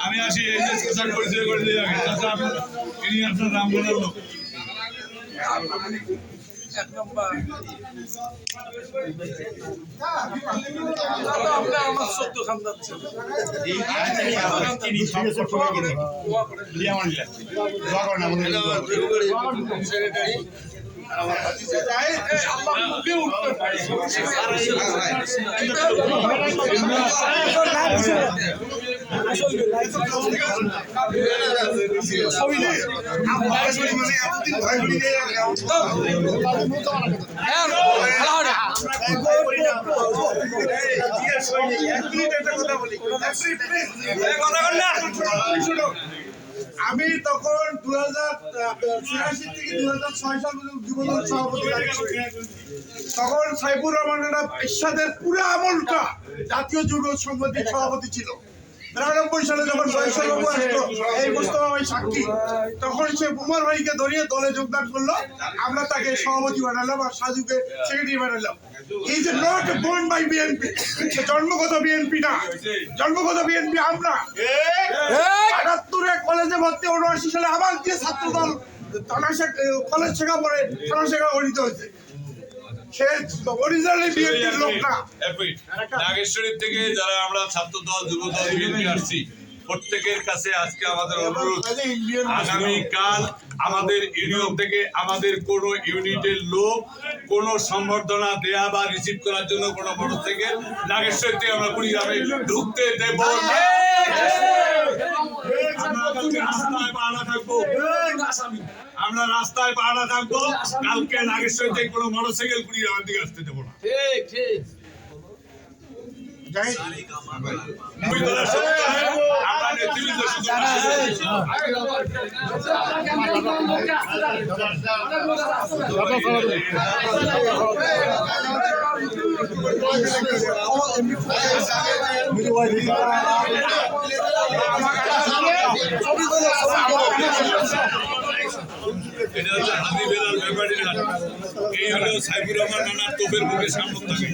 আমি আসি এই যে চাচা পরিচয় করে দিয়ে আগে চাচা ইনি আপনার নাম বলার লোক এক নম্বর আমার 14 খান যাচ্ছে আমি তখন 2086 থেকে 2006 সাল পর্যন্ত যুবদল সভাপতি তখন সাইফুর রহমান এরশাদের পুরো আমলটা জাতীয় যুব সংগঠনের সভাপতি ছিল। 93 সালে যখন বয়সবাবু আসলো এই মোস্তফা ভাই সাক্ষী, তখন সে উমর ভাইকে ধরিয়ে দলে যোগদান করলো। আমরা তাকে সভাপতি বানালাম আর সাজুকে সেক্রেটারি বানালাম। He is not born by BNP, জন্মগত বিএনপি না, জন্মগত বিএনপি আমরা। 78 কলেজে ভর্তি, 79 সালে আবার দিয়ে ছাত্রদল কলেজ শেখা পরে থানা শেখা গঠিত হয়েছে। সে অরিজিনালি বিএনপির লোক না। নাগেশ্বরীর থেকে যারা আমরা ছাত্র দল যুব দল বিএনপি আসছি প্রত্যেকের কাছে আজকে আমাদের অনুরোধ, আগামীকাল আমাদের ইউনিয়ন থেকে আমাদের কোন ইউনিটের লোক কোন সম্বর্ধনা দেয়া বা রিসিভ করার জন্য কোন মোটরসাইকেল নাগেশ্বরী থেকে আমরা কুড়িগ্রামে ঢুকতে দেব না। আমরা রাস্তায় পাহারা থাকবো, কালকে নাগেশ্বরী থেকে কোনো মোটরসাইকেল কুড়িগ্রামের দিকে আসতে দেবো না। এটা হচ্ছে হাদি বেলাল ব্যাপারী, এই হলো সাইফুর রহমান নানার তোপের মুখে সামনে থাকে।